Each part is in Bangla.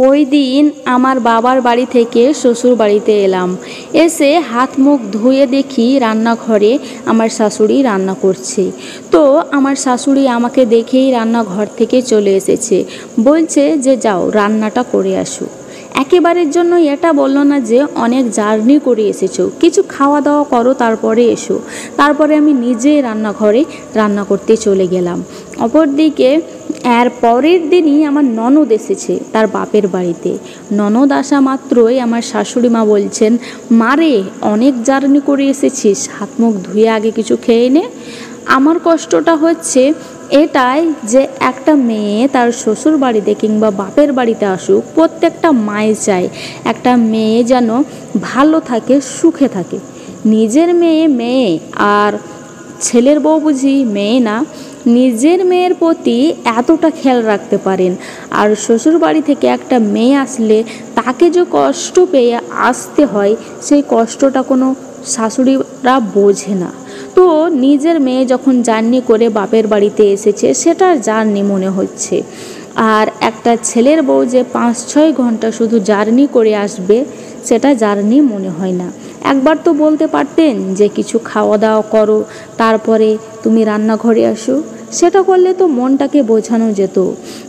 ওই দিন আমার বাবার বাড়ি থেকে শ্বশুর বাড়িতে এলাম। এসে হাত মুখ ধুয়ে দেখি রান্নাঘরে আমার শাশুড়ি রান্না করছে। তো আমার শাশুড়ি আমাকে দেখেই রান্নাঘর থেকে চলে এসেছে, বলছে যে যাও রান্নাটা করে আসো। একেবারের জন্য এটা বললো না যে অনেক জার্নি করে এসেছো, কিছু খাওয়া দাওয়া করো তারপরে এসো। তারপরে আমি নিজেই রান্নাঘরে রান্না করতে চলে গেলাম। অপরদিকে এর পরের দিনই আমার ননদ এসেছে তার বাপের বাড়িতে। ননদ আসা মাত্রই আমার শাশুড়ি মা বলছেন, মারে অনেক জার্নি করে এসেছিস, হাত মুখ ধুয়ে আগে কিছু খেয়ে নে। আমার কষ্টটা হচ্ছে এটাই যে একটা মেয়ে তার শ্বশুর বাড়িতে কিংবা বাপের বাড়িতে আসুক, প্রত্যেকটা মায়ে চায় একটা মেয়ে যেন ভালো থাকে, সুখে থাকে। নিজের মেয়ে মেয়ে, আর ছেলের বউ বুঝি মেয়ে না। নিজের মেয়ের প্রতি এতটা খেয়াল রাখতে পারেন, আর শ্বশুর বাড়ি থেকে একটা মেয়ে আসলে তাকে যে কষ্ট পেয়ে আসতে হয়, সেই কষ্টটা কোনো শাশুড়িরা বোঝে না। তো নিজের মেয়ে যখন জার্নি করে বাপের বাড়িতে এসেছে, সেটা জার্নি মনে হচ্ছে। আর একটা ছেলের বউ যে 5-6 ঘন্টা শুধু জার্নি করে আসবে, সেটা জার্নি মনে হয় না। একবার তো বলতে পারতেন যে কিছু খাওয়া দাওয়া করো, তারপরে তুমি রান্নাঘরে আসো। সেটা করলে তো মনটাকে বোঝানো যেত।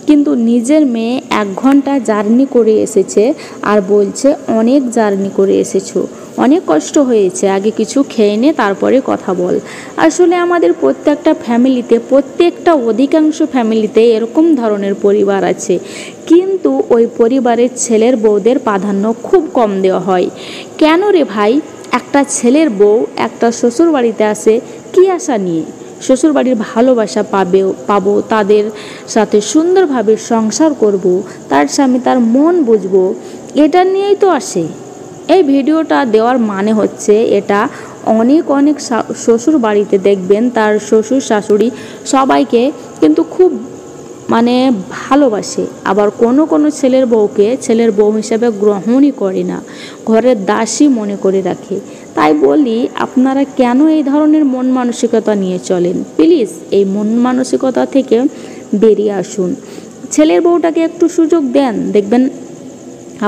কিন্তু নিজের মেয়ে 1 ঘন্টা জার্নি করে এসেছে আর বলছে অনেক জার্নি করে এসেছো, অনেক কষ্ট হয়েছে, আগে কিছু খেয়ে নে তারপরে কথা বল। আসলে আমাদের প্রত্যেকটা ফ্যামিলিতে, প্রত্যেকটা অধিকাংশ ফ্যামিলিতে এরকম ধরনের পরিবার আছে, কিন্তু ওই পরিবারের ছেলের বউদের প্রাধান্য খুব কম দেওয়া হয়। কেন রে ভাই? একটা ছেলের বউ একটা শ্বশুর বাড়িতে আসে কী আশা নিয়ে? শ্বশুরবাড়ির ভালোবাসা পাবো, তাদের সাথে সুন্দরভাবে সংসার করব, তার স্বামী তার মন বুঝবো, এটা নিয়েই তো আসে। এই ভিডিওটা দেওয়ার মানে হচ্ছে এটা অনেক শ্বশুর বাড়িতে দেখবেন তার শ্বশুর শাশুড়ি সবাইকে কিন্তু খুব ভালোবাসে, আবার কোনো ছেলের বউকে ছেলের বউ হিসেবে গ্রহণই করে না, ঘরের দাসী মনে করে রাখে। তাই বলি, আপনারা কেন এই ধরনের মন মানসিকতা নিয়ে চলেন? প্লিজ এই মন মানসিকতা থেকে বেরিয়ে আসুন। ছেলের বউটাকে একটু সুযোগ দেন, দেখবেন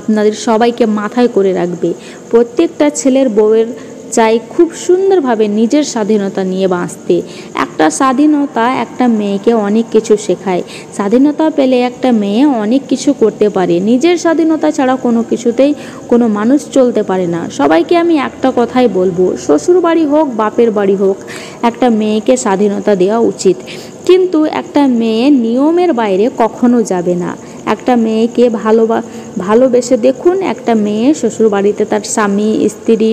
আপনাদের সবাইকে মাথায় করে রাখবে। প্রত্যেকটা ছেলের বউয়ের চাই খুব সুন্দরভাবে নিজের স্বাধীনতা নিয়ে বাঁচতে। একটা স্বাধীনতা একটা মেয়েকে অনেক কিছু শেখায়। স্বাধীনতা পেলে একটা মেয়ে অনেক কিছু করতে পারে। নিজের স্বাধীনতা ছাড়া কোনো কিছুতেই কোনো মানুষ চলতে পারে না। সবাইকে আমি একটা কথাই বলবো, শ্বশুর বাড়ি হোক বাপের বাড়ি হোক, একটা মেয়েকে স্বাধীনতা দেওয়া উচিত। কিন্তু একটা মেয়ে নিয়মের বাইরে কখনো যাবে না। একটা মেয়েকে ভালোবেসে দেখুন, একটা মেয়ে শ্বশুর বাড়িতে তার স্বামী, স্ত্রী,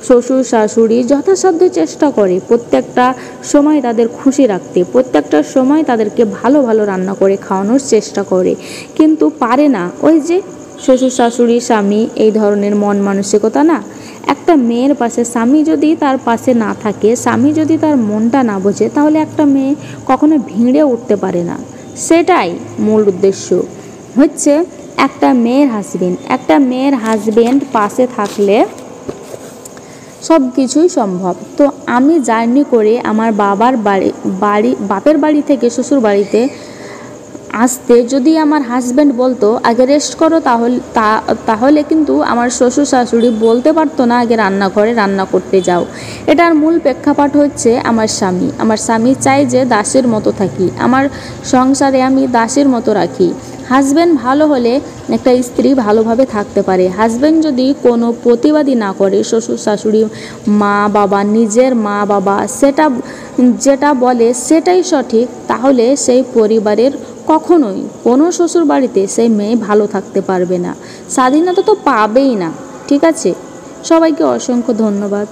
শ্বশুর শাশুড়ি যথাসাধ্য চেষ্টা করে প্রত্যেকটা সময় তাদের খুশি রাখতে, প্রত্যেকটা সময় তাদেরকে ভালো রান্না করে খাওয়ানোর চেষ্টা করে, কিন্তু পারে না। ওই যে শ্বশুর শাশুড়ি স্বামী এই ধরনের মন মানসিকতা না। একটা মেয়ের পাশে স্বামী যদি তার পাশে না থাকে, স্বামী যদি তার মনটা না বোঝে, তাহলে একটা মেয়ে কখনো ভিড়ে উঠতে পারে না। সেটাই মূল উদ্দেশ্য হচ্ছে একটা মেয়ের হাজবেন্ড পাশে থাকলে সব কিছুই সম্ভব। তো আমি জার্নি করে আমার বাপের বাড়ি থেকে শ্বশুর বাড়িতে আসতে যদি আমার হাজব্যান্ড বলতো আগে রেস্ট করো, তাহলে কিন্তু আমার শ্বশুর শাশুড়ি বলতে পারতো না আগে রান্নাঘরে রান্না করতে যাও। এটার মূল প্রেক্ষাপট হচ্ছে আমার স্বামী চায় যে দাসের মতো থাকি, আমার সংসারে আমি দাসের মতো রাখি। হাজব্যান্ড ভালো হলে একটা স্ত্রী ভালোভাবে থাকতে পারে। হাজব্যান্ড যদি কোনো প্রতিবাদী না করে, শ্বশুর শাশুড়ি, মা বাবা, নিজের মা বাবা যেটা বলে সেটাই সঠিক, তাহলে সেই পরিবারের কখনোই কোনো শ্বশুর বাড়িতে সেই মেয়ে ভালো থাকতে পারবে না, স্বাধীনতা তো পাবেই না। ঠিক আছে, সবাইকে অসংখ্য ধন্যবাদ।